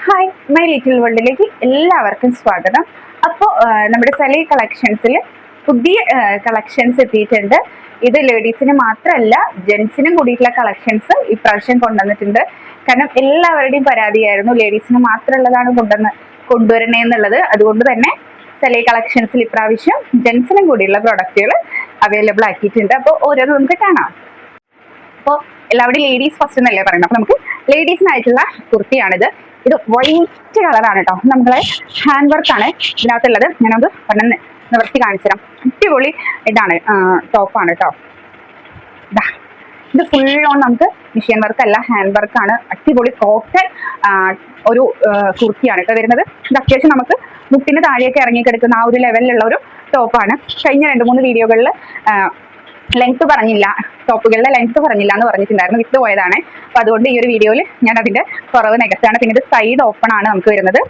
Hi my little വേൾഡിലേക്ക് എല്ലാവർക്കും സ്വാഗതം. അപ്പോൾ നമ്മുടെ സെലി കളക്ഷൻസിൽ പുതിയ കളക്ഷൻസ് എത്തിയിട്ടുണ്ട്. ഇത് ലേഡീസിന് മാത്രമല്ല ജെൻസിനും കൂടിയിട്ടുള്ള കളക്ഷൻസ് ഇപ്രാവശ്യം കൊണ്ടുവന്നിട്ടുണ്ട്. കാരണം എല്ലാവരുടെയും പരാതിയായിരുന്നു ലേഡീസിന് മാത്രമുള്ളതാണ് കൊണ്ടുവരണേ എന്നുള്ളത്. അതുകൊണ്ട് തന്നെ സെലി കളക്ഷൻസിൽ ഇപ്രാവശ്യം ജെൻസിനും കൂടിയുള്ള പ്രൊഡക്റ്റുകൾ അവൈലബിൾ ആക്കിയിട്ടുണ്ട്. അപ്പോൾ ഓരോന്നും നമുക്ക് കാണാം. അപ്പോൾ എല്ലാവരുടെയും ലേഡീസ് ഫസ്റ്റ് എന്നല്ലേ പറയുന്നത്. അപ്പോൾ നമുക്ക് ലേഡീസിനായിട്ടുള്ള കുർത്തിയാണിത്. ഇത് വൈറ്റ് കളറാണ് കേട്ടോ. നമ്മളെ ഹാൻഡ് വർക്കാണ് ഇതിനകത്തുള്ളത്. ഞാനത് പറഞ്ഞ് നിവർത്തി കാണിച്ചു തരാം. അടിപൊളി ഇതാണ്, ടോപ്പാണ് കേട്ടോ. ഇത് ഫുൾ ഓൺ നമുക്ക് മെഷീൻ വർക്ക് അല്ല, ഹാൻഡ് വർക്കാണ്. അടിപൊളി കോട്ടൺ ഒരു കുർത്തിയാണ് കേട്ടോ വരുന്നത്. ഇത് അത്യാവശ്യം നമുക്ക് മുട്ടിന് താഴെയൊക്കെ ഇറങ്ങിക്കിടക്കുന്ന ആ ഒരു ലെവലിലുള്ള ഒരു ടോപ്പാണ്. കഴിഞ്ഞ 2-3 വീഡിയോകളിൽ ലെങ്ത് പറഞ്ഞില്ല, ടോപ്പുകളുടെ ലെങ്ത് പറഞ്ഞില്ല എന്ന് പറഞ്ഞിട്ടുണ്ടായിരുന്നു, വിട്ടുപോയതാണ്. അപ്പൊ അതുകൊണ്ട് ഈ ഒരു വീഡിയോയിൽ ഞാൻ അതിന്റെ കുറവ് നികത്താണ്. പിന്നെ ഇത് സൈഡ് ഓപ്പൺ ആണ് നമുക്ക് വരുന്നത്.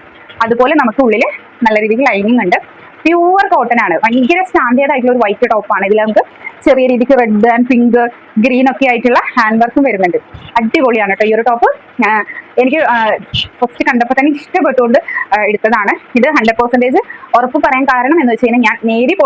അതുപോലെ നമുക്ക് ഉള്ളിൽ നല്ല രീതിയിൽ ലൈനിങ് ഉണ്ട്. പ്യൂർ കോട്ടൺ ആണ്. ഭയങ്കര സ്റ്റാൻഡേർഡ് ആയിട്ടുള്ള ഒരു വൈറ്റ് ടോപ്പാണ്. ഇതിൽ നമുക്ക് ചെറിയ രീതിക്ക് റെഡ് ആൻഡ് പിങ്ക് ഗ്രീൻ ഒക്കെ ആയിട്ടുള്ള ഹാൻഡ് വർക്കും വരുന്നുണ്ട്. അടിപൊളിയാണ് കേട്ടോ ഈ ഒരു ടോപ്പ്. എനിക്ക് ഫസ്റ്റ് കണ്ടപ്പോൾ തന്നെ ഇഷ്ടപ്പെട്ടുകൊണ്ട് എടുത്തതാണ്. ഇത് 100% ഉറപ്പ് പറയാൻ കാരണം എന്ന് വെച്ച് കഴിഞ്ഞാൽ ഞാൻ നേരിട്ട്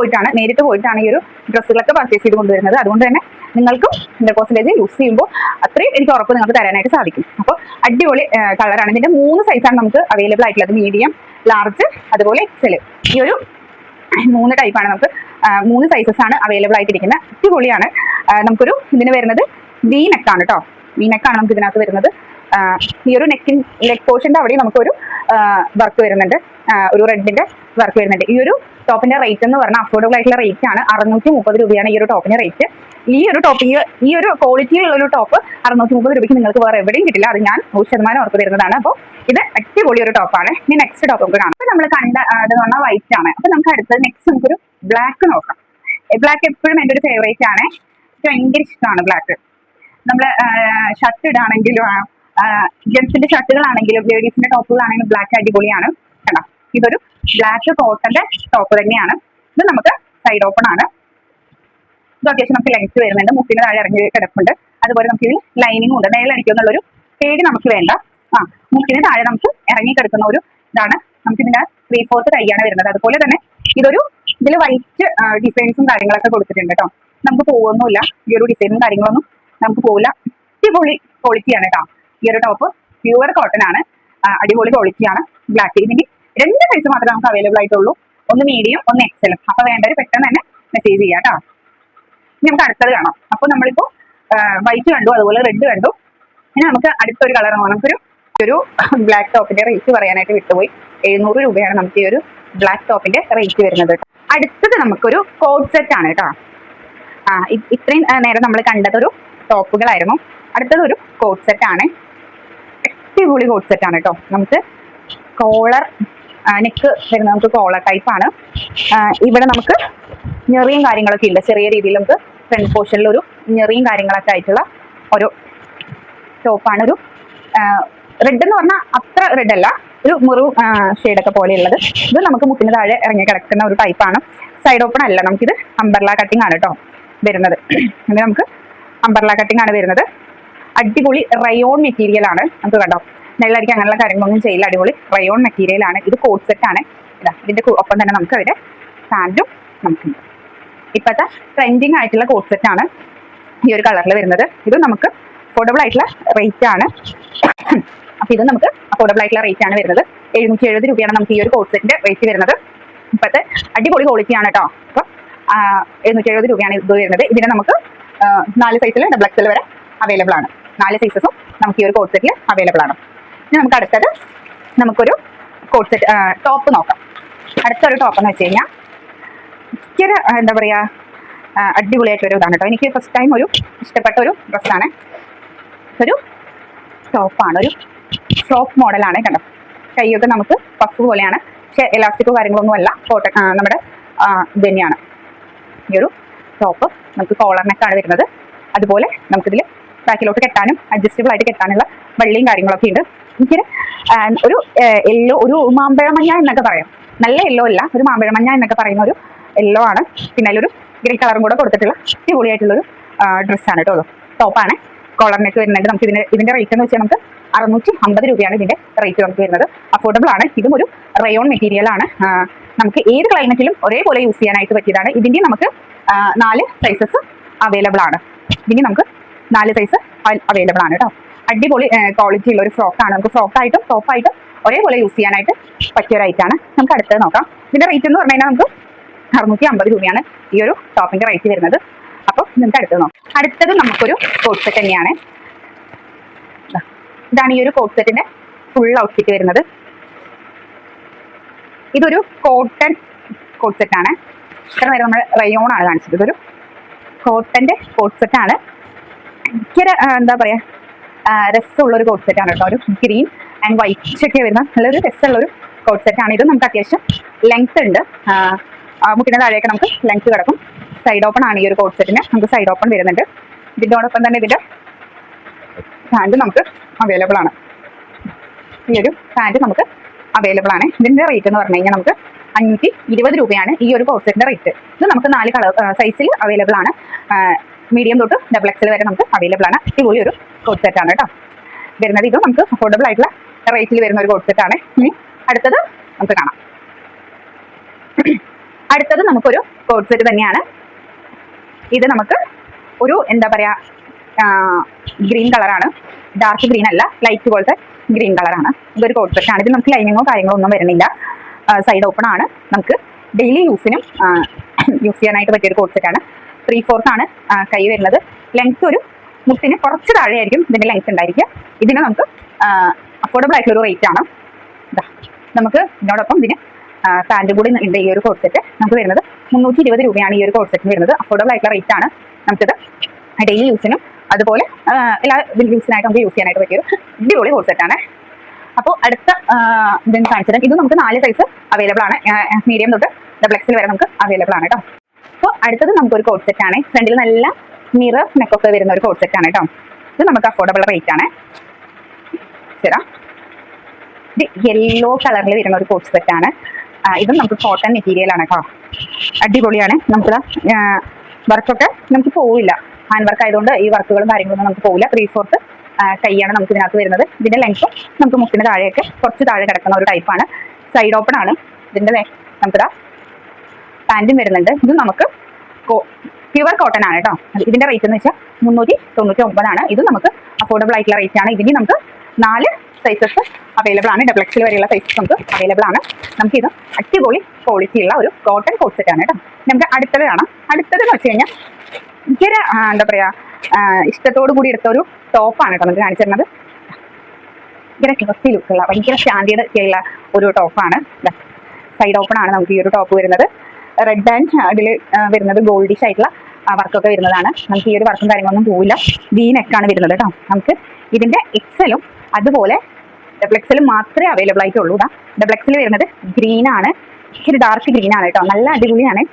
പോയിട്ടാണ് ഈ ഒരു ഡ്രസ്സുകളൊക്കെ പർച്ചേസ് ചെയ്ത് കൊണ്ടുവരുന്നത്. അതുകൊണ്ട് തന്നെ നിങ്ങൾക്കും 100% യൂസ് ചെയ്യുമ്പോൾ അത്രയും എനിക്ക് ഉറപ്പ് നിങ്ങൾക്ക് തരാനായിട്ട് സാധിക്കും. അപ്പോൾ അടിപൊളി കളറാണ്. ഇതിന്റെ 3 സൈസാണ് നമുക്ക് അവൈലബിൾ ആയിട്ടുള്ളത്. മീഡിയം, ലാർജ്, അതുപോലെ എക്സൽ. ഈ ഒരു 3 ടൈപ്പാണ് നമുക്ക് 3 സൈസസ് ആണ് അവൈലബിൾ ആയിട്ടിരിക്കുന്നത്. അടിപൊളിയാണ്. നമുക്കൊരു ഇതിന് വരുന്നത് വി നെക്കാണ് കേട്ടോ. വി നെക്കാണ് നമുക്ക് ഇതിനകത്ത് വരുന്നത്. ഈ ഒരു ലെഗ് പോർഷന്റെ അവിടെ നമുക്കൊരു വർക്ക് വരുന്നുണ്ട്, ഒരു റെഡിന്റെ വർക്ക് വരുന്നുണ്ട്. ഈ ഒരു ടോപ്പിന്റെ റേറ്റ് എന്ന് പറഞ്ഞാൽ അഫോർഡബിൾ ആയിട്ടുള്ള റേറ്റ് ആണ്. 630 രൂപയാണ് ഈ ഒരു ടോപ്പിന്റെ റേറ്റ്. ഈ ഒരു ടോപ്പ്, ഈ ഒരു ക്വാളിറ്റിയുള്ള ഒരു ടോപ്പ് 630 രൂപയ്ക്ക് നിങ്ങൾക്ക് വേറെ എവിടെയും കിട്ടില്ല. അത് ഞാൻ 100% ഉറപ്പ് തരുന്നതാണ്. അപ്പോൾ ഇത് അടിപൊളി ഒരു ടോപ്പാണ്. ഇനി നെക്സ്റ്റ് ടോപ്പ് നമുക്ക് കാണാം. അപ്പൊ നമ്മൾ കണ്ട അതെന്ന് പറഞ്ഞാൽ വൈറ്റ് ആണ്. അപ്പൊ നമുക്ക് അടുത്തത് നെക്സ്റ്റ് നമുക്കൊരു ബ്ലാക്ക് നോക്കാം. ബ്ലാക്ക് എപ്പോഴും എൻ്റെ ഒരു ഫേവറേറ്റ് ആണ്. എനിക്ക് ഭയങ്കര ഇഷ്ടമാണ് ബ്ലാക്ക്. നമ്മള് ഷർട്ട് ഇടാണെങ്കിലും ജെൻസിന്റെ ഷർട്ടുകളാണെങ്കിലും ലേഡീസിന്റെ ടോപ്പുകളാണെങ്കിലും ബ്ലാക്ക് അടിപൊളിയാണ് കേട്ടോ. ഇതൊരു ബ്ലാക്ക് കോട്ടന്റെ ടോപ്പ് തന്നെയാണ്. ഇത് നമുക്ക് സൈഡ് ഓപ്പൺ ആണ്. ഇത് അത്യാവശ്യം നമുക്ക് ലെങ്ത് വരുന്നുണ്ട്, മുട്ടിന് താഴെ ഇറങ്ങി കിടപ്പുണ്ട്. അതുപോലെ നമുക്ക് ഇതിൽ ലൈനിങ്ങും ഉണ്ട്. മേലടിക്കുന്നുള്ളൊരു പേടി നമുക്ക് വേണ്ട. മുട്ടിന് താഴെ നമുക്ക് ഇറങ്ങി കിടക്കുന്ന ഒരു ഇതാണ്. നമുക്ക് ഇതിന്റെ 3/4 കൈയാണ് വരുന്നത്. അതുപോലെ തന്നെ ഇതിൽ വൈറ്റ് ഡിസൈൻസും കാര്യങ്ങളൊക്കെ കൊടുത്തിട്ടുണ്ട് കേട്ടോ. നമുക്ക് പോകുന്നില്ല, ഈ ഒരു ഡിസൈനും കാര്യങ്ങളൊന്നും നമുക്ക് പോകില്ല. അടിപൊളി ക്വാളിറ്റിയാണ് കേട്ടോ. ഈ ഒരു ടോപ്പ് പ്യുവർ കോട്ടൺ ആണ്, അടിപൊളി ക്വാളിറ്റിയാണ്. ബ്ലാക്ക് ഇതിന് 2 സൈസ് മാത്രമേ നമുക്ക് അവൈലബിൾ ആയിട്ടുള്ളൂ. ഒന്ന് മീഡിയം, ഒന്ന് എക്സലും. അപ്പൊ വേണ്ടവർ പെട്ടെന്ന് തന്നെ മെസ്സേജ് ചെയ്യാം കേട്ടോ. ഇനി നമുക്ക് അടുത്തത് കാണാം. അപ്പൊ നമ്മളിപ്പോ വൈറ്റ് കണ്ടു, അതുപോലെ റെഡ് കണ്ടു. ഇനി നമുക്ക് അടുത്തൊരു കളർ നോക്കാം. നമുക്കൊരു ബ്ലാക്ക് ടോപ്പിന്റെ റേറ്റ് പറയാനായിട്ട് വിട്ടുപോയി. 700 രൂപയാണ് നമുക്ക് ഈ ഒരു ബ്ലാക്ക് ടോപ്പിന്റെ റേറ്റ് വരുന്നത്. അടുത്തത് നമുക്കൊരു കോഡ് സെറ്റ് ആണ് കേട്ടോ. ഇത്രയും നേരം നമ്മൾ കണ്ടതൊരു ടോപ്പുകളായിരുന്നു. അടുത്തത് ഒരു കോഡ് സെറ്റ് ആണ്. അടിപൊളി കോഡ് സെറ്റ് ആണ് കേട്ടോ. നമുക്ക് കോളർ നെക്ക് വരുന്നത് നമുക്ക് കോളർ ടൈപ്പ് ആണ്. ഇവിടെ നമുക്ക് ഞെറിയും കാര്യങ്ങളൊക്കെ ഉണ്ട്. ചെറിയ രീതിയിൽ നമുക്ക് ഫ്രണ്ട് പോർഷനിൽ ഒരു ഞെറിയും കാര്യങ്ങളൊക്കെ ആയിട്ടുള്ള ഒരു ടോപ്പാണ്. ഒരു റെഡ് എന്ന് പറഞ്ഞാൽ അത്ര റെഡ് അല്ല, ഒരു മുറിവ് ഷെയ്ഡൊക്കെ പോലെയുള്ളത്. ഇത് നമുക്ക് മുട്ടിന് താഴെ ഇറങ്ങി കിടക്കുന്ന ഒരു ടൈപ്പാണ്. സൈഡ് ഓപ്പൺ അല്ല, നമുക്കിത് അംബർല കട്ടിംഗ് ആണ് കേട്ടോ വരുന്നത്. ഇത് നമുക്ക് അംബർല കട്ടിംഗ് ആണ് വരുന്നത്. അടിപൊളി റയോൺ മെറ്റീരിയൽ ആണ്. നമുക്ക് കണ്ടോ, നെല്ലടിക്ക് അങ്ങനെയുള്ള കാര്യങ്ങളൊന്നും ചെയ്യില്ല. അടിപൊളി റയോൺ മെറ്റീരിയൽ ആണ്. ഇത് കോഡ് സെറ്റ് ആണ്. ഇതിന്റെ ഒപ്പം തന്നെ നമുക്ക് അതിന്റെ പാൻറ്റും നമുക്കുണ്ട്. ഇപ്പോഴത്തെ ട്രെൻഡിങ് ആയിട്ടുള്ള കോഡ് സെറ്റ് ആണ് ഈ ഒരു കളറിൽ വരുന്നത്. ഇത് നമുക്ക് അഫോർഡബിൾ ആയിട്ടുള്ള റേറ്റ് ആണ്. അപ്പൊ ഇത് നമുക്ക് അഫോർഡബിൾ ആയിട്ടുള്ള റേറ്റ് ആണ് വരുന്നത്. 770 രൂപയാണ് നമുക്ക് ഈ ഒരു കോഡ് സെറ്റിന്റെ റേറ്റ് വരുന്നത്. ഇപ്പോഴത്തെ അടിപൊളി ക്വാളിറ്റി ആണ് കേട്ടോ. അപ്പൊ 770 രൂപയാണ് ഇത് വരുന്നത്. ഇതിന് നമുക്ക് 4 സൈസിൽ XXL വരെ അവൈലബിൾ ആണ്. 4 സൈസസും നമുക്ക് ഈ ഒരു കോഡ് സെറ്റിൽ അവൈലബിൾ ആണ്. ഇനി നമുക്ക് അടുത്തത് നമുക്കൊരു കോഡ് സെറ്റ് ടോപ്പ് നോക്കാം. അടുത്തൊരു ടോപ്പ് എന്ന് വെച്ച് കഴിഞ്ഞാൽ ഭയങ്കര എന്താ പറയാ, അടിപൊളിയായിട്ടൊരു ഇതാണ് കേട്ടോ. എനിക്ക് ഫസ്റ്റ് ടൈം ഒരു ഇഷ്ടപ്പെട്ട ഒരു ഡ്രസ്സാണ്. ഒരു ടോപ്പാണ്, ഒരു ഫ്രോക്ക് മോഡലാണ് കണ്ടോ. കൈയൊക്കെ നമുക്ക് പഫ് പോലെയാണ്, പക്ഷെ എലാസ്റ്റിക്കോ കാര്യങ്ങളൊന്നും അല്ല, കോട്ടൺ നമ്മുടെ ഇത് തന്നെയാണ്. ഈ ഒരു ടോപ്പ് നമുക്ക് കോളർ നെക്കാണ് വരുന്നത്. അതുപോലെ നമുക്കിതിൽ ബാക്കിലോട്ട് കെട്ടാനും അഡ്ജസ്റ്റബിൾ ആയിട്ട് കെട്ടാനുള്ള വള്ളിയും കാര്യങ്ങളൊക്കെ ഉണ്ട്. എനിക്കൊരു ഒരു യെല്ലോ, ഒരു മാമ്പഴമഞ്ഞ എന്നൊക്കെ പറയാം. നല്ല യെല്ലോ അല്ല, ഒരു മാമ്പഴമഞ്ഞ എന്നൊക്കെ പറയുന്ന ഒരു യെല്ലോ ആണ്. പിന്നെ അതിലൊരു ഗ്രീൻ കളറും കൂടെ കൊടുത്തിട്ടുള്ള അടിപൊളിയായിട്ടുള്ളൊരു ഡ്രസ്സാണ് കേട്ടോ. ടോപ്പാണ്. കോളർ നെക്ക് വരുന്നുണ്ട്. നമുക്ക് ഇതിന്റെ റേറ്റ് എന്ന് വെച്ചാൽ നമുക്ക് 650 രൂപയാണ് ഇതിന്റെ റേറ്റ് നമുക്ക് വരുന്നത്. അഫോർഡബിൾ ആണ്. ഇതും ഒരു റയോൺ മെറ്റീരിയൽ ആണ്. നമുക്ക് ഏത് ക്ലൈമറ്റിലും ഒരേപോലെ യൂസ് ചെയ്യാനായിട്ട് പറ്റിയതാണ്. ഇതിന്റെ നമുക്ക് 4 സൈസസ് അവൈലബിൾ ആണ്. ഇതിന് നമുക്ക് 4 സൈസ് അവൈലബിൾ ആണ് കേട്ടോ. അടിപൊളി ക്വാളിറ്റി ഉള്ള ഒരു ഫ്രോക്കാണ്. നമുക്ക് ഫ്രോക്കായിട്ടും ടോപ്പായിട്ടും ഒരേപോലെ യൂസ് ചെയ്യാനായിട്ട് പറ്റിയ ഒരു ഐറ്റാണ്. നമുക്ക് അടുത്തത് നോക്കാം. ഇതിന്റെ റേറ്റ് എന്ന് പറഞ്ഞു കഴിഞ്ഞാൽ നമുക്ക് 650 രൂപയാണ് ഈ ഒരു ടോപ്പിന്റെ റേറ്റ് വരുന്നത്. അപ്പോൾ നമുക്ക് അടുത്തത് നോക്കാം. അടുത്തത് നമുക്കൊരു കോട്ട് സെറ്റ് തന്നെയാണ്. ഇതാണ് ഈ ഒരു കോട്ട് സെറ്റിന്റെ ഫുൾ ഔട്ട്ഫിറ്റ് വരുന്നത്. ഇതൊരു കോട്ടൺ കോട്ട് സെറ്റ് ആണ്. ഇത്ര നേരം നമ്മൾ റയോൺ ആണ് കാണിച്ചത്. ഇതൊരു കോട്ടന്റെ കോട്ട് സെറ്റ് ആണ്. ഭയങ്കര എന്താ പറയാ രസമുള്ള ഒരു കോട്ട് സെറ്റ് ആണ് കേട്ടോ. ഒരു ഗ്രീൻ ആൻഡ് വൈറ്റ് ഒക്കെ വരുന്ന നല്ലൊരു രസമുള്ള ഒരു കോട്ട് സെറ്റ് ആണ്. ഇത് നമുക്ക് അത്യാവശ്യം ലെങ്ത് ഉണ്ട്. മുട്ടിന്റെ താഴെയൊക്കെ നമുക്ക് ലെങ്ത് കിടക്കും. സൈഡ് ഓപ്പൺ ആണ് ഈ ഒരു കോട്ട് സെറ്റിന്. നമുക്ക് സൈഡ് ഓപ്പൺ വരുന്നുണ്ട്. ഇതിനോടൊപ്പം തന്നെ ഇതിന്റെ പാൻറ് നമുക്ക് അവൈലബിൾ ആണ്. ഈ ഒരു പാൻറ് നമുക്ക് അവൈലബിൾ ആണ്. ഇതിന്റെ റേറ്റ് എന്ന് പറഞ്ഞു കഴിഞ്ഞാൽ നമുക്ക് 520 രൂപയാണ് ഈ ഒരു കോട്ട് സെറ്റിന്റെ റേറ്റ്. ഇത് നമുക്ക് 4 കളർ സൈസിൽ അവൈലബിൾ ആണ്. മീഡിയം തൊട്ട് XXL വരെ നമുക്ക് അവൈലബിൾ ആണ്. അടിപൊളി ഒരു കോട്ട് സെറ്റ് ആണ് കേട്ടോ വരുന്നത്. ഇതും നമുക്ക് അഫോർഡബിൾ ആയിട്ടുള്ള റേറ്റിൽ വരുന്ന ഒരു കോട്ട് സെറ്റ് ആണ്. ഇനി അടുത്തത് നമുക്ക് കാണാം. അടുത്തത് നമുക്കൊരു കോട്ട് സെറ്റ് തന്നെയാണ്. ഇത് നമുക്ക് ഒരു എന്താ പറയാ ഗ്രീൻ കളറാണ്. ഡാർക്ക് ഗ്രീൻ അല്ല, ലൈറ്റ് പോലത്തെ ഗ്രീൻ കളറാണ്. ഇതൊരു കോട്ട് സെറ്റ് ആണ്. ഇതിൽ നമുക്ക് ലൈനിങ്ങോ കാര്യങ്ങളോ ഒന്നും വരുന്നില്ല. സൈഡ് ഓപ്പൺ ആണ്. നമുക്ക് ഡെയിലി യൂസിനും യൂസ് ചെയ്യാനായിട്ട് പറ്റിയൊരു കോട്ട് സെറ്റ് ആണ്. 3/4 ആണ് കൈ വരുന്നത്. ലെങ്ത് ഒരു മുട്ടിന് കുറച്ച് താഴെയായിരിക്കും ഇതിന്റെ ലെങ്ത് ഉണ്ടായിരിക്കുക. ഇതിന് നമുക്ക് അഫോർഡബിൾ ആയിട്ടുള്ള ഒരു റേറ്റ് ആണ്. നമുക്ക് ഇതിനോടൊപ്പം ഇതിന് പാൻറ് കൂടി ഉണ്ട്. ഈ ഒരു കോട്ട് സെറ്റ് നമുക്ക് വരുന്നത് 320 രൂപയാണ് ഈ ഒരു കോട്ട് സെറ്റ് വരുന്നത്. അഫോർഡബിൾ ആയിട്ടുള്ള റേറ്റ് ആണ്. നമുക്കിത് ഡെയിലി യൂസിനും അതുപോലെ എല്ലാ യൂസിനായിട്ട് നമുക്ക് യൂസ് ചെയ്യാനായിട്ട് പറ്റിയൊരു അടിപൊളി കോട്ട് സെറ്റ് ആണ്. അപ്പോൾ അടുത്ത ഇതിന് കാണിച്ചത് ഇത് നമുക്ക് 4 സൈസ് അവൈലബിൾ ആണ്. മീഡിയം തൊട്ട് XXL വരെ നമുക്ക് അവൈലബിൾ ആണ് കേട്ടോ. അപ്പോൾ അടുത്തത് നമുക്കൊരു കോട്ട് സെറ്റ് ആണ്. ഫ്രണ്ടിൽ നല്ല മിറർ നെക്കൊക്കെ വരുന്ന ഒരു കോട്ട് സെറ്റ് ആണ് കേട്ടോ. ഇത് നമുക്ക് അഫോർഡബിൾ റേറ്റ് ആണ്. ശരി, ഇത് യെല്ലോ കളറിൽ വരുന്ന ഒരു കോട്ട് സെറ്റ് ആണ്. ഇതും നമുക്ക് കോട്ടൺ മെറ്റീരിയൽ ആണ് കേട്ടോ. അടിപൊളിയാണ്. നമുക്ക് വർക്കൊക്കെ നമുക്ക് പോവില്ല. ഹാൻഡ് വർക്ക് ആയതുകൊണ്ട് ഈ വർക്കുകളും കാര്യങ്ങളൊന്നും നമുക്ക് പോവില്ല. 3/4 കൈയാണ് നമുക്ക് ഇതിനകത്ത് വരുന്നത്. ഇതിന്റെ ലെങ്ത്തും നമുക്ക് മുട്ടിന് താഴെയൊക്കെ കുറച്ച് താഴെ കിടക്കുന്ന ഒരു ടൈപ്പാണ്. സൈഡ് ഓപ്പൺ ആണ്. ഇതിന്റെ നമുക്കിതാ പാൻറ്റും വരുന്നുണ്ട്. ഇത് നമുക്ക് പ്യുവർ കോട്ടൺ ആണ് കേട്ടോ. ഇതിന്റെ റേറ്റ് എന്ന് വെച്ചാൽ 399 ആണ്. ഇത് നമുക്ക് അഫോർഡബിൾ ആയിട്ടുള്ള റേറ്റ് ആണ്. ഇതിന് നമുക്ക് 4 സൈസസ് അവൈലബിൾ ആണ്. XXL വരെയുള്ള സൈസസ് നമുക്ക് അവൈലബിൾ ആണ്. നമുക്ക് ഇത് അടിപൊളി ക്വാളിറ്റി ഉള്ള ഒരു കോട്ടൺ കോട്ട് സെറ്റ് ആണ് കേട്ടോ. നമുക്ക് അടുത്തത് കാണാം. അടുത്തത് എന്ന് വെച്ച് കഴിഞ്ഞാൽ ഭയങ്കര എന്താ പറയാ ഇഷ്ടത്തോടു കൂടി എടുത്ത ഒരു ടോപ്പാണ് കേട്ടോ നമുക്ക് കാണിച്ചു തരുന്നത്. ഭയങ്കര ക്ലസി ലുക്കുള്ള ഭയങ്കര സ്റ്റാൻഡേർഡ് ഒക്കെയുള്ള ഒരു ടോപ്പാണ്. സൈഡ് ഓപ്പൺ ആണ് നമുക്ക് ഈ ഒരു ടോപ്പ് വരുന്നത്. റെഡ് ആൻഡ് അതിൽ വരുന്നത് ഗോൾഡിഷ് ആയിട്ടുള്ള വർക്കൊക്കെ വരുന്നതാണ്. നമുക്ക് ഈ ഒരു വർക്കും കാര്യങ്ങളൊന്നും പോവില്ല. നെക്കാണ് വരുന്നത് കേട്ടോ. നമുക്ക് ഇതിന്റെ XL-ഉം അതുപോലെ XXL മാത്രമേ അവൈലബിൾ ആയിട്ടുള്ളൂ. XXL വരുന്നത് ഗ്രീൻ ആണ്. ഇച്ചിരി ഡാർക്ക് ഗ്രീൻ ആണ് കേട്ടോ. നല്ല അടിപൊളിയാണ്.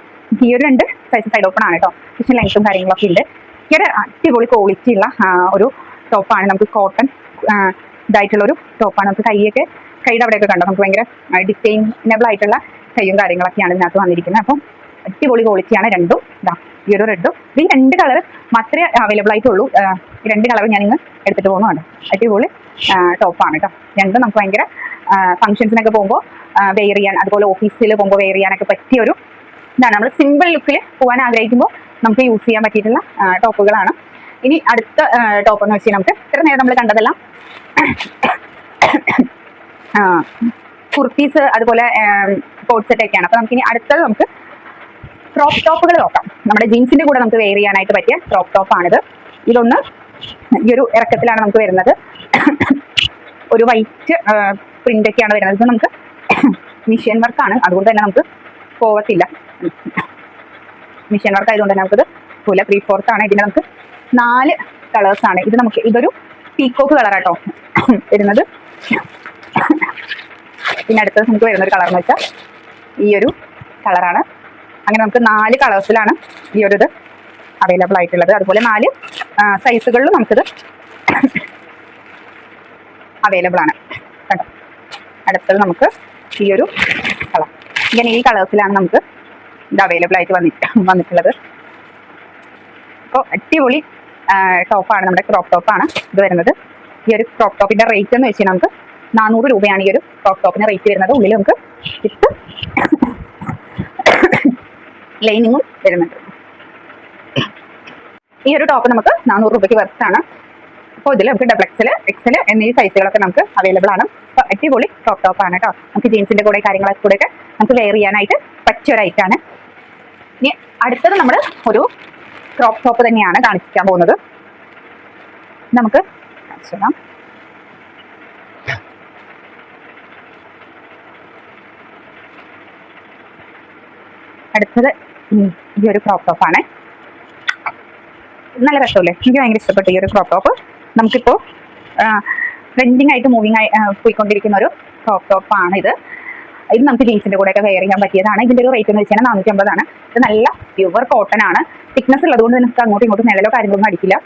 ഈ ഒരു 2 സൈസ് സൈഡ് ഓപ്പൺ ആണ് കേട്ടോ. പക്ഷേ ലെങ്ത്തും കാര്യങ്ങളൊക്കെ ഉണ്ട്. ഭയങ്കര അടിപൊളി ക്വാളിറ്റി ഉള്ള ഒരു ടോപ്പാണ്. നമുക്ക് കോട്ടൺ ഇതായിട്ടുള്ളൊരു ടോപ്പാണ്. നമുക്ക് കൈയുടെ അവിടെയൊക്കെ കണ്ടോ നമുക്ക് ഭയങ്കര ഡിസൈനബിൾ ആയിട്ടുള്ള കൈയും കാര്യങ്ങളൊക്കെയാണ് ഇതിനകത്ത് വന്നിരിക്കുന്നത്. അപ്പം അടിപൊളി ക്വാളിറ്റിയാണ് രണ്ടും. ഈ ഒരു റെഡും ഈ 2 കളർ മാത്രമേ അവൈലബിൾ ആയിട്ടുള്ളൂ. ഈ 2 കളർ ഞാനിന്ന് എടുത്തിട്ട് പോകുന്നുണ്ട്. അടിപൊളി ടോപ്പാണ് കേട്ടോ. രണ്ടും നമുക്ക് ഭയങ്കര ഫംഗ്ഷൻസിനൊക്കെ പോകുമ്പോൾ വെയർ ചെയ്യാൻ, അതുപോലെ ഓഫീസിൽ പോകുമ്പോൾ വെയർ ചെയ്യാനൊക്കെ പറ്റിയൊരു ഇതാണ്. നമ്മൾ സിമ്പിൾ ലുക്കിൽ പോകാൻ ആഗ്രഹിക്കുമ്പോൾ നമുക്ക് യൂസ് ചെയ്യാൻ പറ്റിയിട്ടുള്ള ടോപ്പുകളാണ്. ഇനി അടുത്ത ടോപ്പ് എന്ന് വെച്ചാൽ നമുക്ക് ഇത്ര നേരം നമ്മൾ കണ്ടതെല്ലാം കുർത്തീസ് അതുപോലെ കോട്ട് സെറ്റ് ഒക്കെയാണ്. അപ്പോൾ നമുക്കിനി അടുത്തത് നമുക്ക് ക്രോപ്പ് ടോപ്പുകൾ നോക്കാം. നമ്മുടെ ജീൻസിന്റെ കൂടെ നമുക്ക് വെയർ ചെയ്യാനായിട്ട് പറ്റിയ ക്രോപ്പ് ടോപ്പാണിത്. ഇതൊന്ന് ഈ ഒരു ഇറക്കത്തിലാണ് നമുക്ക് വരുന്നത്. ഒരു വൈറ്റ് പ്രിന്റ് ഒക്കെയാണ് വരുന്നത്. ഇത് നമുക്ക് മിഷ്യൻ വർക്കാണ്, അതുകൊണ്ട് തന്നെ നമുക്ക് പോവത്തില്ല. മിഷ്യൻ വർക്ക് ആയതുകൊണ്ട് തന്നെ നമുക്കിത് പോലെ 3/4 ആണ്. ഇതിന് നമുക്ക് 4 കളേഴ്സാണ്. ഇത് നമുക്ക് ഇതൊരു പീക്കോക്ക് കളറാട്ടോ വരുന്നത്. പിന്നെ അടുത്തത് നമുക്ക് വരുന്ന ഒരു കളർ എന്ന് വെച്ചാൽ ഈ ഒരു കളറാണ്. അങ്ങനെ നമുക്ക് 4 കളേഴ്സിലാണ് ഈ ഒരു ഇത് അവൈലബിൾ ആയിട്ടുള്ളത്. അതുപോലെ 4 സൈസുകളിലും നമുക്കിത് അവൈലബിൾ ആണ് കേട്ടോ. അടുത്തത് നമുക്ക് ഈ ഒരു കളർ, ഇങ്ങനെ ഈ കളേഴ്സിലാണ് നമുക്ക് ഇത് അവൈലബിൾ ആയിട്ട് വന്നിട്ടുള്ളത്. അപ്പോൾ അടിപൊളി ടോപ്പാണ്, നമ്മുടെ ക്രോപ്പ് ടോപ്പാണ് ഇത് വരുന്നത്. ഈ ഒരു ക്രോപ്പ് ടോപ്പിന്റെ റേറ്റ് എന്ന് വെച്ചാൽ നമുക്ക് 400 രൂപയാണ് ഈ ഒരു ക്രോപ്പ് ടോപ്പിന് റേറ്റ് വരുന്നത്. ഉള്ളിൽ നമുക്ക് വിത്ത് ലൈനിങ്ങും വരുന്നുണ്ട്. ഈ ഒരു ടോപ്പ് നമുക്ക് 400 രൂപയ്ക്ക് വെർത്താണ്. അപ്പോൾ ഇതിൽ നമുക്ക് ഡബിൾ എക്സൽ എന്നീ സൈസുകളൊക്കെ നമുക്ക് അവൈലബിൾ ആണ്. അപ്പോൾ അടിപൊളി ക്രോപ്പ് ടോപ്പാണ് കേട്ടോ. നമുക്ക് ജീൻസിന്റെ കൂടെ കാര്യങ്ങളൊക്കെ കൂടെയൊക്കെ നമുക്ക് വെയർ ചെയ്യാനായിട്ട് പറ്റിയ ഒരു ഐറ്റാണ്. ഇനി അടുത്തത് നമ്മൾ ഒരു ക്രോപ്പ് ടോപ്പ് തന്നെയാണ് കാണിക്കാൻ പോകുന്നത്. നമുക്ക് കാണിച്ചുതരാം. അടുത്തത് ഈ ഒരു ക്രോപ്പ് ടോപ്പാണ്. നല്ല രസമല്ലേ, എനിക്ക് ഭയങ്കര ഇഷ്ടപ്പെട്ടു ഈ ഒരു ക്രോപ്പ് ടോപ്പ്. നമുക്കിപ്പോൾ ട്രെൻഡിങ് ആയിട്ട് മൂവിങ് ആയി പോയിക്കൊണ്ടിരിക്കുന്ന ഒരു ക്രോപ്പ് ടോപ്പാണ് ഇത്. ഇത് നമുക്ക് ജീൻസിന്റെ കൂടെയൊക്കെ വെയർ ചെയ്യാൻ പറ്റിയതാണ്. ഇതിന്റെ ഒരു റേറ്റ് എന്ന് വെച്ചാൽ 450 ആണ്. ഇത് നല്ല പ്യുവർ കോട്ടൺ ആണ്. തിക്നെസ് ഉള്ളതുകൊണ്ട് നമുക്ക് അങ്ങോട്ടും ഇങ്ങോട്ടും നിഴലോ കാര്യങ്ങളൊന്നും അടിക്കില്ല.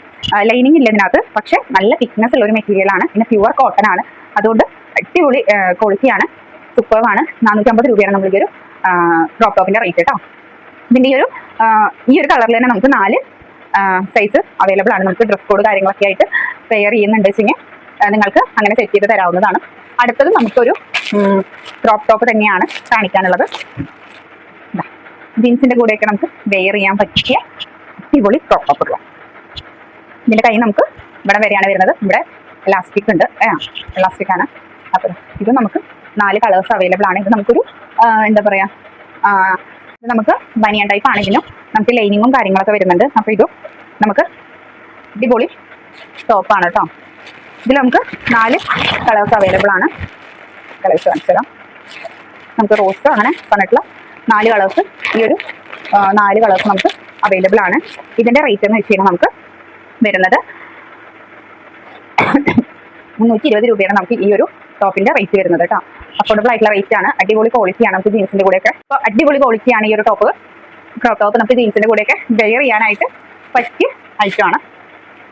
ലൈനിങ് ഇല്ല ഇതിനകത്ത്, പക്ഷെ നല്ല തിക്നെസ് ഉള്ള ഒരു മെറ്റീരിയൽ ആണ്. പിന്നെ പ്യുവർ കോട്ടൺ ആണ്, അതുകൊണ്ട് അടിപൊളി ക്വാളിറ്റിയാണ്, സൂപ്പർവാണ്. 450 രൂപയാണ് നമ്മൾ ഈ ഒരു ക്രോപ്പ് ടോപ്പിന്റെ റേറ്റ് കേട്ടോ. ഇതിന്റെ ഈ ഒരു കളറിൽ തന്നെ നമുക്ക് 4 സൈസ് അവൈലബിൾ ആണ്. നമുക്ക് ഡ്രസ് കോഡ് കാര്യങ്ങളൊക്കെ ആയിട്ട് പെയർ ചെയ്യുന്നുണ്ട് വെച്ചെങ്കിൽ നിങ്ങൾക്ക് അങ്ങനെ സെറ്റ് ചെയ്ത് തരാവുന്നതാണ്. അടുത്തത് നമുക്കൊരു ക്രോപ്പ് ടോപ്പ് തന്നെയാണ് കാണിക്കാനുള്ളത്. ജീൻസിന്റെ കൂടെയൊക്കെ നമുക്ക് വെയർ ചെയ്യാൻ പറ്റിയ അടിപൊളി ക്രോപ്പ് ടോപ്പുകൾ. ഇതിന്റെ കൈ നമുക്ക് ഇവിടെ വരെയാണ് വരുന്നത്. ഇവിടെ എലാസ്റ്റിക് ഉണ്ട്, എലാസ്റ്റിക് ആണ്. അപ്പം ഇത് നമുക്ക് 4 കളേഴ്സ് അവൈലബിൾ ആണ്. ഇത് നമുക്കൊരു എന്താ പറയാ, ഇത് നമുക്ക് ബനിയൻ ടൈപ്പ് ആണെങ്കിലും നമുക്ക് ലൈനിങ്ങും കാര്യങ്ങളൊക്കെ വരുന്നുണ്ട്. അപ്പോൾ ഇതും നമുക്ക് അടിപൊളി ടോപ്പാണ് കേട്ടോ. ഇതിൽ നമുക്ക് 4 കളേഴ്സ് അവൈലബിൾ ആണ്. കളേഴ്സ് കാണിച്ചു തരാം. നമുക്ക് റോസ് അങ്ങനെ പറഞ്ഞിട്ടുള്ള 4 കളേഴ്സ്, ഈ ഒരു 4 കളേഴ്സ് നമുക്ക് അവൈലബിൾ ആണ്. ഇതിൻ്റെ റേറ്റ് എന്ന് വെച്ച് കഴിഞ്ഞാൽ നമുക്ക് വരുന്നത് 320 രൂപയാണ് നമുക്ക് ഈ ഒരു ടോപ്പിന്റെ റേറ്റ് വരുന്നത് കേട്ടോ. അഫോർഡബിൾ ആയിട്ടുള്ള റേറ്റ് ആണ്. അടിപൊളി ക്വാളിറ്റിയാണ് നമുക്ക് ജീൻസിന്റെ കൂടെയൊക്കെ. അപ്പോൾ അടിപൊളി ക്വാളിറ്റിയാണ് ഈ ഒരു ടോപ്പ്, ക്രോപ്പ് ടോപ്പ് നമുക്ക് ജീൻസിന്റെ കൂടെയൊക്കെ വെയർ ചെയ്യാനായിട്ട് പറ്റിയ ഐറ്റമാണ്.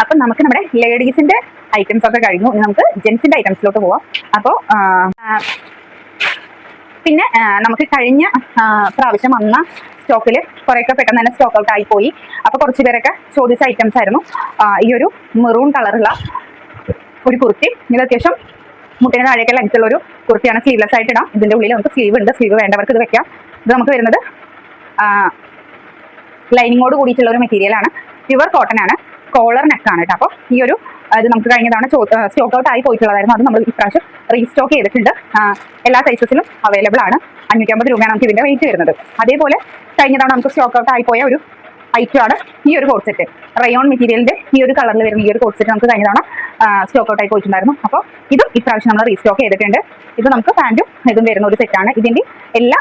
അപ്പം നമുക്ക് നമ്മുടെ ലേഡീസിന്റെ ഐറ്റംസ് ഒക്കെ കഴിഞ്ഞു. ഇനി നമുക്ക് ജെൻസിന്റെ ഐറ്റംസിലോട്ട് പോവാം. അപ്പോൾ പിന്നെ നമുക്ക് കഴിഞ്ഞ പ്രാവശ്യം വന്ന സ്റ്റോക്കിൽ കുറേയൊക്കെ പെട്ടെന്ന് തന്നെ സ്റ്റോക്ക് ഔട്ട് ആയിപ്പോയി. അപ്പോൾ കുറച്ച് പേരൊക്കെ ചോദിച്ച ഐറ്റംസ് ആയിരുന്നു ഈ ഒരു മെറൂൺ കളറുള്ള ഒരു കുർത്തി. ഇത് അത്യാവശ്യം മുട്ടിന് താഴേക്ക് ലെങ്ത്തുള്ള ഒരു കുർത്തിയാണ്. സ്ലീവ്ലെസ് ആയിട്ട് ഇടാം. ഇതിന്റെ ഉള്ളിൽ നമുക്ക് സ്ലീവ് ഉണ്ട്, സ്ലീവ് വേണ്ടവർക്ക് ഇത് വെക്കാം. ഇത് നമുക്ക് വരുന്നത് ലൈനിങ്ങോട് കൂടിയിട്ടുള്ള ഒരു മെറ്റീരിയലാണ്. പ്യുവർ കോട്ടൺ ആണ്, കോളർ നെക്കാണ് കേട്ടോ. അപ്പോൾ ഈ ഒരു ഇത് നമുക്ക് കഴിഞ്ഞ തവണ സ്റ്റോക്ക് ഔട്ട് ആയി പോയിട്ടുള്ളതായിരുന്നു. അത് നമ്മൾ ഇപ്രാവശ്യം റീസ്റ്റോക്ക് ചെയ്തിട്ടുണ്ട്. എല്ലാ സൈസസിലും അവൈലബിൾ ആണ്. 550 രൂപയാണ് നമുക്ക് ഇതിന്റെ റേറ്റ് വരുന്നത്. അതേപോലെ കഴിഞ്ഞ തവണ നമുക്ക് സ്റ്റോക്ക് ഔട്ട് ആയിപ്പോയ ഒരു ഐറ്റമാണ് ഈ ഒരു കോട്ട് സെറ്റ്. റയോൺ മെറ്റീരിയലിന്റെ ഈ ഒരു കളറിൽ വരുന്ന ഈ ഒരു കോട്ട് സെറ്റ് നമുക്ക് കഴിഞ്ഞ തവണ സ്റ്റോക്ക് ഔട്ട് ആയി പോയിട്ടുണ്ടായിരുന്നു. അപ്പോൾ ഇതും ഇപ്രാവശ്യം നമ്മൾ റീസ്റ്റോക്ക് ചെയ്തിട്ടുണ്ട്. ഇത് നമുക്ക് പാൻറ്റും ഇതും വരുന്ന ഒരു സെറ്റാണ്. ഇതിന്റെ എല്ലാ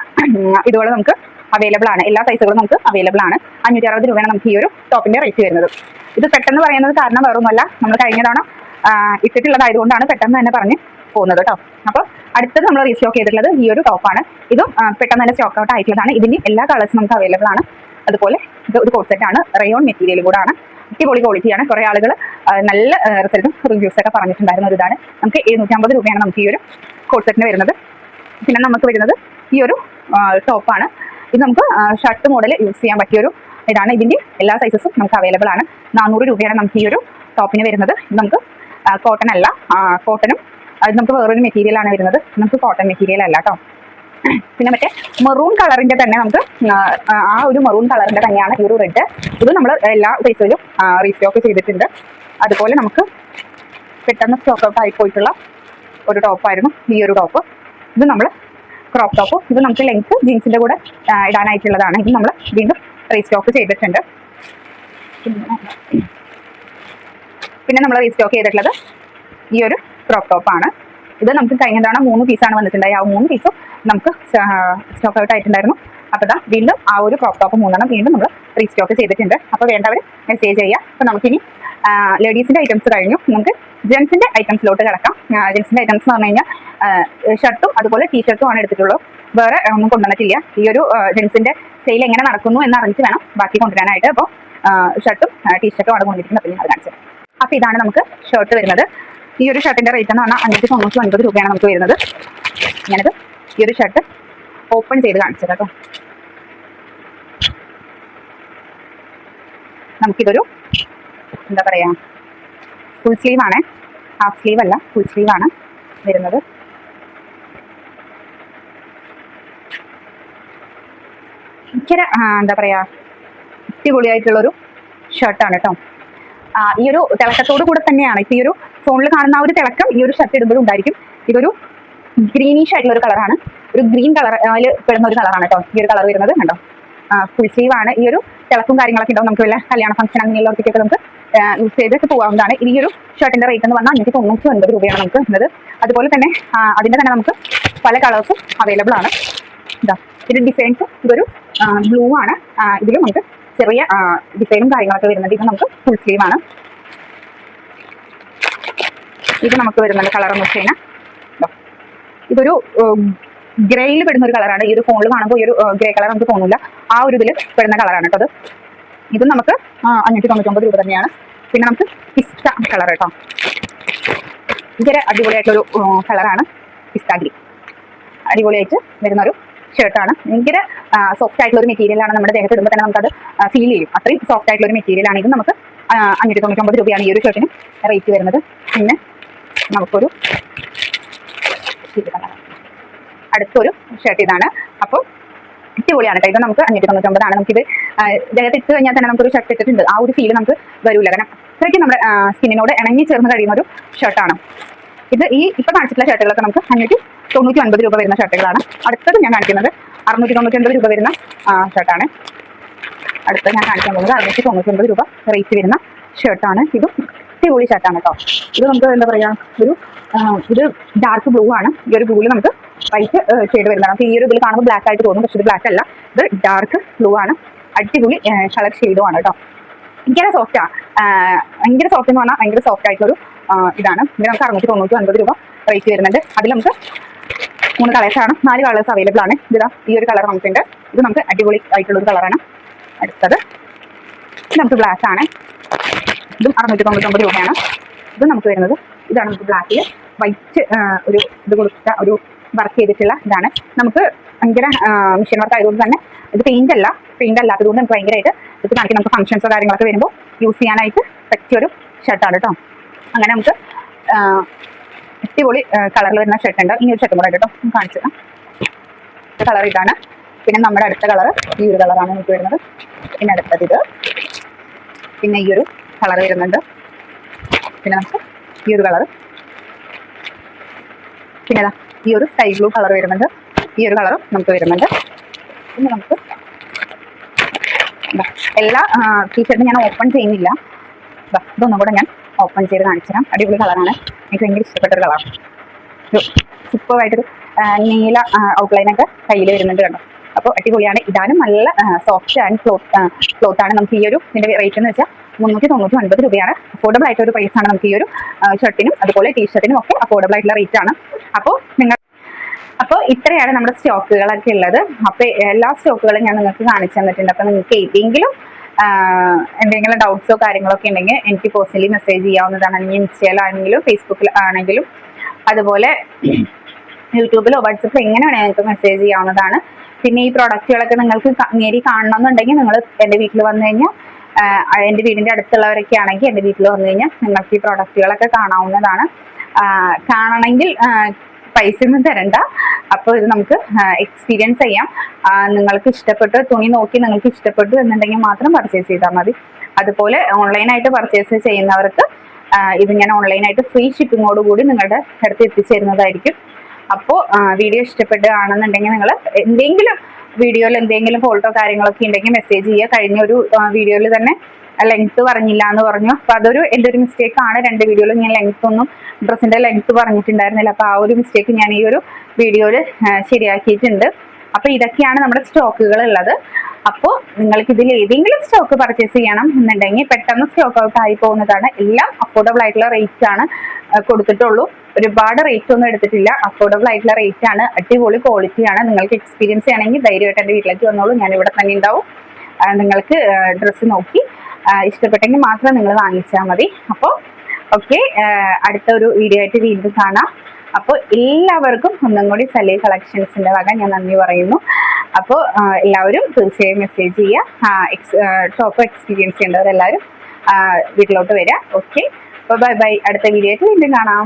ഇതുകളും നമുക്ക് അവൈലബിൾ ആണ്. എല്ലാ സൈസുകളും നമുക്ക് അവൈലബിൾ ആണ്. 560 രൂപയാണ് നമുക്ക് ഈ ഒരു ടോപ്പിന്റെ റേറ്റ് വരുന്നത്. ഇത് പെട്ടെന്ന് പറയുന്നത് കാരണം വേറൊന്നുമല്ല, നമ്മൾ കഴിഞ്ഞ തവണ ഇട്ടിട്ടുള്ളതായതുകൊണ്ടാണ് പെട്ടെന്ന് തന്നെ പറഞ്ഞ് പോകുന്നത് കേട്ടോ. അപ്പോൾ അടുത്തത് നമ്മൾ റീസ്റ്റോക്ക് ചെയ്തിട്ടുള്ളത് ഈ ഒരു ടോപ്പാണ്. ഇതും പെട്ടെന്ന് തന്നെ സ്റ്റോക്ക് ഔട്ട് ആയിട്ടുള്ളതാണ്. ഇതിന്റെ എല്ലാ കളേഴ്സും നമുക്ക് അവൈലബിൾ ആണ്. അതുപോലെ ഇത് ഒരു കോട്ട് സെറ്റാണ്, റയോൺ മെറ്റീരിയൽ കൂടാണ്. അടിപൊളി ക്വാളിറ്റിയാണ്. കുറേ ആളുകൾ നല്ല റിസൾട്ടും റിവ്യൂസ് ഒക്കെ പറഞ്ഞിട്ടുണ്ടായിരുന്ന ഒരു ഇതാണ്. നമുക്ക് 750 രൂപയാണ് നമുക്ക് ഈ ഒരു കോട്ട് സെറ്റിന് വരുന്നത്. പിന്നെ നമുക്ക് വരുന്നത് ഈ ഒരു ടോപ്പാണ്. ഇത് നമുക്ക് ഷർട്ട് മോഡൽ യൂസ് ചെയ്യാൻ പറ്റിയൊരു ഇതാണ്. ഇതിൻ്റെ എല്ലാ സൈസസും നമുക്ക് അവൈലബിൾ ആണ്. 400 രൂപയാണ് നമുക്ക് ഈ ഒരു ടോപ്പിന് വരുന്നത്. ഇത് നമുക്ക് കോട്ടൺ അല്ല, കോട്ടണും അത് നമുക്ക് വേറൊരു മെറ്റീരിയലാണ് വരുന്നത്. നമുക്ക് കോട്ടൺ മെറ്റീരിയൽ അല്ല കേട്ടോ. പിന്നെ മറ്റേ മെറൂൺ കളറിന്റെ തന്നെ നമുക്ക് ആ ഒരു മെറൂൺ കളറിന്റെ തന്നെയാണ് ഈ ഒരു റെഡ്. ഇത് നമ്മൾ എല്ലാ സൈസിലും റീസ്റ്റോക്ക് ചെയ്തിട്ടുണ്ട്. അതുപോലെ നമുക്ക് പെട്ടെന്ന് സ്റ്റോക്ക് ഔട്ട് ആയിപ്പോയിട്ടുള്ള ഒരു ടോപ്പായിരുന്നു ഈ ഒരു ടോപ്പ്. ഇത് നമ്മൾ ക്രോപ്പ് ടോപ്പ്. ഇത് നമുക്ക് ലെങ്ത് ജീൻസിന്റെ കൂടെ ഇടാനായിട്ടുള്ളതാണ്. ഇത് നമ്മൾ വീണ്ടും റീസ്റ്റോക്ക് ചെയ്തിട്ടുണ്ട്. പിന്നെ നമ്മൾ റീസ്റ്റോക്ക് ചെയ്തിട്ടുള്ളത് ഈ ഒരു ക്രോപ്പ് ടോപ്പാണ്. ഇത് നമുക്ക് കഴിഞ്ഞ തവണ 3 പീസാണ് വന്നിട്ടുണ്ടായി. ആ 3 പീസും നമുക്ക് സ്റ്റോക്ക് ഔട്ട് ആയിട്ടുണ്ടായിരുന്നു. അപ്പോൾ ഇതാ വീണ്ടും ആ ഒരു ക്രോപ്പ് ടോപ്പ് 3 വീണ്ടും നമ്മൾ റീസ്റ്റോക്ക് ചെയ്തിട്ടുണ്ട്. അപ്പോൾ വേണ്ടവർ മെസ്സേജ് ചെയ്യുക. അപ്പോൾ നമുക്കിനി ലേഡീസിൻ്റെ ഐറ്റംസ് കഴിഞ്ഞു. നമുക്ക് ജെൻസിൻ്റെ ഐറ്റംസിലോട്ട് കിടക്കാം. ജെൻസിൻ്റെ ഐറ്റംസ് എന്ന് പറഞ്ഞു കഴിഞ്ഞാൽ ഷർട്ടും അതുപോലെ ടീഷർട്ടും ആണ് എടുത്തിട്ടുള്ളൂ. വേറെ ഒന്നും കൊണ്ടുവന്നിട്ടില്ല. ഈ ഒരു ജെൻസിൻ്റെ സെയിൽ എങ്ങനെ നടക്കുന്നു എന്ന് അറിഞ്ഞിട്ട് വേണം ബാക്കി കൊണ്ടുവരാനായിട്ട്. അപ്പോൾ ഷർട്ടും ടീഷർട്ടും ആണ് കൊണ്ടുവന്നിരിക്കുന്നത്. അപ്പോൾ ഞാൻ കാണിച്ചത്. അപ്പോൾ ഇതാണ് നമുക്ക് ഷർട്ട് വരുന്നത്. ഈ ഒരു ഷർട്ടിൻ്റെ റേറ്റ് എന്ന് പറഞ്ഞാൽ 599 രൂപയാണ് നമുക്ക് വരുന്നത്. ഞാനിത് ഈ ഒരു ഷർട്ട് ഓപ്പൺ ചെയ്ത് കാണിച്ചത് കേട്ടോ. നമുക്കിതൊരു എന്താ പറയാ, ഫുൾ സ്ലീവ് ആണ്, ഹാഫ് സ്ലീവ് അല്ല, ഫുൾ സ്ലീവ് ആണ് വരുന്നത്. ഭയങ്കര എന്താ പറയാ, അടിപൊളിയായിട്ടുള്ളൊരു ഷർട്ടാണ് കേട്ടോ. ഈ ഒരു തിളക്കത്തോട് കൂടെ തന്നെയാണ് ഇപ്പൊ ഈ ഒരു ഫോണിൽ കാണുന്ന ആ ഒരു തിളക്കം ഈ ഒരു ഷർട്ട് ഇടുമ്പോഴും ഉണ്ടായിരിക്കും. ഇതൊരു ഗ്രീനിഷ് ആയിട്ടുള്ള ഒരു കളറാണ്, ഒരു ഗ്രീൻ കളർ അതിൽ പെടുന്ന ഒരു കളറാണ് കേട്ടോ ഈ ഒരു കളർ വരുന്നത്. കണ്ടോ, ഫുൾ സ്ലീവ് ആണ്. ഈ ഒരു തിളക്കും കാര്യങ്ങളൊക്കെ ഉണ്ടാവും. നമുക്ക് വല്ല കല്യാണ ഫംഗ്ഷൻ അങ്ങനെയുള്ളവർക്കൊക്കെ നമുക്ക് യൂസ് ചെയ്തൊക്കെ പോകാവുന്നതാണ്. ഈ ഒരു ഷർട്ടിന്റെ റേറ്റ് എന്ന് പറഞ്ഞാൽ 599 രൂപയാണ് നമുക്ക് വരുന്നത്. അതുപോലെ തന്നെ അതിന്റെ തന്നെ നമുക്ക് പല കളേഴ്സും അവൈലബിൾ ആണ്. ഇതാ ഇത് ഡിസൈൻസും, ഇതൊരു ബ്ലൂ ആണ്, ഇതിലും നമുക്ക് ചെറിയ ഡിസൈനും കാര്യങ്ങളൊക്കെ വരുന്നത്. ഇത് നമുക്ക് ഫുൾ സ്ലീവ് ആണ്. ഇത് നമുക്ക് വരുന്നത് കളർ എന്ന് വെച്ച് കഴിഞ്ഞാൽ ഇതൊരു ഗ്രേയിൽ പെടുന്ന ഒരു കളറാണ്. ഈ ഒരു ഫോണിൽ കാണുമ്പോൾ ഈ ഒരു ഗ്രേ കളർ നമുക്ക് തോന്നില്ല, ആ ഒരു ഇതിൽ പെടുന്ന കളറാണ് കേട്ടോ. ഇതും നമുക്ക് 599 രൂപ തന്നെയാണ്. പിന്നെ നമുക്ക് പിസ്ത കളർ കേട്ടോ, ഭയങ്കര അടിപൊളിയായിട്ടൊരു കളറാണ് പിസ്ത ഗ്രീൻ. അടിപൊളിയായിട്ട് വരുന്നൊരു ഷർട്ടാണ്. ഭയങ്കര സോഫ്റ്റ് ആയിട്ടുള്ള ഒരു മെറ്റീരിയലാണ്. നമ്മുടെ ദേഹത്ത് ഇടുമ്പോൾ തന്നെ നമുക്കത് ഫീൽ ചെയ്യും. അത്രയും സോഫ്റ്റ് ആയിട്ടുള്ള ഒരു മെറ്റീരിയലാണ്. ഇത് നമുക്ക് 599 രൂപയാണ് ഈ ഒരു ഷർട്ടിന് റേറ്റ് വരുന്നത്. പിന്നെ നമുക്കൊരു അടുത്തൊരു ഷർട്ട് ഇതാണ്. അപ്പോൾ അടിപൊളിയാണ് കേട്ടോ. ഇത് നമുക്ക് 599 ആണ്. നമുക്കിത് ദേഹത്ത് ഇട്ട് കഴിഞ്ഞാൽ തന്നെ നമുക്കൊരു ഷർട്ട് ഇട്ടിട്ടുണ്ട് ആ ഒരു ഫീൽ നമുക്ക് വരില്ല. കാരണം അത്രയ്ക്ക് നമ്മുടെ സ്കിന്നിനോട് ഇണങ്ങി ചേർന്ന് കഴിയുന്ന ഒരു ഷർട്ടാണ് ഇത്. ഈ ഇപ്പൊ കാണിച്ചിട്ടുള്ള ഷർട്ടുകളൊക്കെ നമുക്ക് 599 രൂപ വരുന്ന ഷർട്ടുകളാണ്. അടുത്തത് ഞാൻ കാണിക്കുന്നത് 699 രൂപ വരുന്ന ഷർട്ടാണ്. അടുത്തത് ഞാൻ കാണിക്കാൻ പോകുന്നത് 699 രൂപ റേറ്റ് വരുന്ന ഷർട്ടാണ്. ഇതും അടിപൊളി ഷർട്ടാണ് കേട്ടോ. ഇത് നമുക്ക് എന്താ പറയാ, ഇത് ഡാർക്ക് ബ്ലൂ ആണ്. ഈ ഒരു ബ്ലൂവിൽ നമുക്ക് വൈറ്റ് ഷെയ്ഡ് വരുന്നതാണ്. നമുക്ക് ഈ ഒരു ഇതിൽ കാണുമ്പോൾ ബ്ലാക്ക് ആയിട്ട് തോന്നും, പക്ഷെ ഇത് ബ്ലാക്ക് അല്ല, ഇത് ഡാർക്ക് ബ്ലൂ ആണ്. അടിപൊളി കളർ ഷെയ്ഡും ആണ് കേട്ടോ. ഭയങ്കര സോഫ്റ്റാണ്. ഭയങ്കര സോഫ്റ്റ് എന്ന് പറഞ്ഞാൽ ഭയങ്കര സോഫ്റ്റ് ആയിട്ടൊരു ഇതാണ്. ഇത് നമുക്ക് 699 രൂപ റേറ്റ് വരുന്നുണ്ട്. അതിൽ നമുക്ക് 3 കളേഴ്സാണ്, 4 കളേഴ്സ് അവൈലബിൾ ആണ്. ഇതാ ഈ ഒരു കളർ നമുക്കുണ്ട്. ഇത് നമുക്ക് അടിപൊളി ആയിട്ടുള്ളൊരു കളറാണ്. അടുത്തത് ഇത് നമുക്ക് ബ്ലാക്ക് ആണ്. ഇതും 699 രൂപയാണ്. ഇത് നമുക്ക് വരുന്നത് ഇതാണ്. നമുക്ക് ബ്ലാക്കിൽ വൈറ്റ് ഒരു ഇത് കൊടുത്ത ഒരു വർക്ക് ചെയ്തിട്ടുള്ള ഇതാണ്. നമുക്ക് ഭയങ്കര മെഷീൻ വർക്ക് ആയതുകൊണ്ട് തന്നെ ഇത് പെയിന്റ് അല്ലാത്തത് കൊണ്ട് നമുക്ക് ഭയങ്കരമായിട്ട് ഇത് കാണിക്കും. നമുക്ക് ഫംഗ്ഷൻസോ കാര്യങ്ങളൊക്കെ വരുമ്പോൾ യൂസ് ചെയ്യാനായിട്ട് പറ്റിയൊരു ഷർട്ടാണ് കേട്ടോ. അങ്ങനെ നമുക്ക് അടിപൊളി കളറിൽ വരുന്ന ഷർട്ട് ഉണ്ട്. ഈ ഒരു ഷർട്ടും കൂടെ കേട്ടോ കാണിച്ചു തരാം. കളർ ഇതാണ്. പിന്നെ നമ്മുടെ അടുത്ത കളർ ഈ ഒരു കളറാണ് നമുക്ക് വരുന്നത്. പിന്നെ അടുത്തത് ഇത്, പിന്നെ ഈ ഒരു കളർ വരുന്നുണ്ട്. പിന്നെ നമുക്ക് ഈ ഒരു കളർ, പിന്നെ ഈ ഒരു സ്കൈ ബ്ലൂ കളർ വരുന്നുണ്ട്. ഈ ഒരു കളറും നമുക്ക് വരുന്നുണ്ട്. പിന്നെ നമുക്ക് എല്ലാ ടീഷർട്ടും ഞാൻ ഓപ്പൺ ചെയ്യുന്നില്ല. ഇതൊന്നും കൂടെ ഞാൻ ഓപ്പൺ ചെയ്ത് കാണിച്ചു തരാം. അടിപൊളി കളറാണ്, എനിക്ക് ഭയങ്കര ഇഷ്ടപ്പെട്ടൊരു കളറാണ്. ഒരു സൂപ്പറായിട്ടൊരു നീല ഔട്ട്ലൈനൊക്കെ കയ്യിൽ വരുന്നുണ്ട് കേട്ടോ. അപ്പോൾ അടിപൊളിയാണ്. ഇടാനും നല്ല സോഫ്റ്റ് ആൻഡ് ക്ലോത്താണ്. നമുക്ക് ഈ ഒരു ഇതിൻ്റെ റേറ്റ് എന്ന് വെച്ചാൽ 399 രൂപയാണ്. അഫോർഡബിൾ ആയിട്ടൊരു പ്രൈസാണ് നമുക്ക് ഈ ഒരു ഷർട്ടിനും അതുപോലെ ടീഷർട്ടിനും ഒക്കെ അഫോർഡബിൾ ആയിട്ടുള്ള റേറ്റ് ആണ്. അപ്പോൾ ഇത്രയാണ് നമ്മുടെ സ്റ്റോക്കുകളൊക്കെ ഉള്ളത്. അപ്പോൾ എല്ലാ സ്റ്റോക്കുകളും ഞാൻ നിങ്ങൾക്ക് കാണിച്ചു തന്നിട്ടുണ്ട്. അപ്പോൾ നിങ്ങൾക്ക് എന്തെങ്കിലും ഡൗട്ട്സോ കാര്യങ്ങളൊക്കെ ഉണ്ടെങ്കിൽ എനിക്ക് പേഴ്സണലി മെസ്സേജ് ചെയ്യാവുന്നതാണ്. അല്ലെങ്കിൽ ഇൻസ്റ്റയിലാണെങ്കിലും ഫേസ്ബുക്കിൽ ആണെങ്കിലും അതുപോലെ യൂട്യൂബിലോ വാട്സപ്പിലോ എങ്ങനെ വേണമെങ്കിൽ നിങ്ങൾക്ക് മെസ്സേജ് ചെയ്യാവുന്നതാണ്. പിന്നെ ഈ പ്രോഡക്റ്റുകളൊക്കെ നിങ്ങൾക്ക് നേരി കാണണമെന്നുണ്ടെങ്കിൽ നിങ്ങൾ എൻ്റെ വീട്ടിൽ വന്നു കഴിഞ്ഞാൽ, എൻ്റെ വീടിൻ്റെ അടുത്തുള്ളവരൊക്കെ ആണെങ്കിൽ എൻ്റെ വീട്ടിൽ വന്നു കഴിഞ്ഞാൽ നിങ്ങൾക്ക് ഈ പ്രോഡക്റ്റുകളൊക്കെ കാണാവുന്നതാണ്. കാണണമെങ്കിൽ പൈസ ഒന്നും തരണ്ട. അപ്പോൾ ഇത് നമുക്ക് എക്സ്പീരിയൻസ് ചെയ്യാം. നിങ്ങൾക്ക് ഇഷ്ടപ്പെട്ട് തുണി നോക്കി നിങ്ങൾക്ക് ഇഷ്ടപ്പെട്ടു എന്നുണ്ടെങ്കിൽ മാത്രം പർച്ചേസ് ചെയ്താൽ മതി. അതുപോലെ ഓൺലൈനായിട്ട് പർച്ചേസ് ചെയ്യുന്നവർക്ക് ഇത് ഞാൻ ഓൺലൈനായിട്ട് ഫ്രീ ഷിപ്പിങ്ങോട് കൂടി നിങ്ങളുടെ അടുത്ത് എത്തിച്ചേരുന്നതായിരിക്കും. അപ്പോൾ വീഡിയോ ഇഷ്ടപ്പെടുകയാണെന്നുണ്ടെങ്കിൽ നിങ്ങൾ എന്തെങ്കിലും വീഡിയോയിൽ എന്തെങ്കിലും ഫോൾട്ടോ കാര്യങ്ങളൊക്കെ ഉണ്ടെങ്കിൽ മെസ്സേജ് ചെയ്യുക. കഴിഞ്ഞ ഒരു വീഡിയോയിൽ തന്നെ ലെങ്ത് പറഞ്ഞില്ല എന്ന് പറഞ്ഞു. അപ്പോൾ അതൊരു എൻ്റെ ഒരു മിസ്റ്റേക്ക് ആണ്. 2 വീഡിയോയിലും ഞാൻ ഡ്രസ്സിൻ്റെ ലെങ്ത് പറഞ്ഞിട്ടുണ്ടായിരുന്നില്ല. അപ്പോൾ ആ ഒരു മിസ്റ്റേക്ക് ഞാൻ ഈ ഒരു വീഡിയോയിൽ ശരിയാക്കിയിട്ടുണ്ട്. അപ്പോൾ ഇതൊക്കെയാണ് നമ്മുടെ സ്റ്റോക്കുകൾ ഉള്ളത്. അപ്പോൾ നിങ്ങൾക്ക് ഇതിൽ ഏതെങ്കിലും സ്റ്റോക്ക് പർച്ചേസ് ചെയ്യണം എന്നുണ്ടെങ്കിൽ പെട്ടെന്ന് സ്റ്റോക്ക് ഔട്ട് ആയി പോകുന്നതാണ്. എല്ലാം അഫോർഡബിൾ ആയിട്ടുള്ള റേറ്റ് ആണ് കൊടുത്തിട്ടുള്ളൂ. ഒരുപാട് റേറ്റ് ഒന്നും എടുത്തിട്ടില്ല. അഫോർഡബിൾ ആയിട്ടുള്ള റേറ്റ് ആണ്. അടിപൊളി ക്വാളിറ്റിയാണ്. നിങ്ങൾക്ക് എക്സ്പീരിയൻസ് ചെയ്യണമെങ്കിൽ ധൈര്യമായിട്ട് എൻ്റെ വീട്ടിലേക്ക് വന്നോളൂ. ഞാൻ ഇവിടെ തന്നെ ഉണ്ടാവും. നിങ്ങൾക്ക് ഡ്രസ്സ് നോക്കി ഇഷ്ടപ്പെട്ടെങ്കിൽ മാത്രം നിങ്ങൾ വാങ്ങിച്ചാൽ മതി. അപ്പോൾ ഓക്കെ, അടുത്ത ഒരു വീഡിയോ ആയിട്ട് വീണ്ടും കാണാം. അപ്പോൾ എല്ലാവർക്കും ഒന്നും കൂടി സലീ കളക്ഷൻസിൻ്റെ വക ഞാൻ നന്ദി പറയുന്നു. അപ്പോൾ എല്ലാവരും തീർച്ചയായും മെസ്സേജ് ചെയ്യുക. ഷോപ്പ് എക്സ്പീരിയൻസ് ചെയ്യേണ്ടവരെല്ലാവരും വീട്ടിലോട്ട് വരിക. Okay, bye bye. അടുത്ത വീഡിയോയ്ക്ക് വീണ്ടും കാണാം.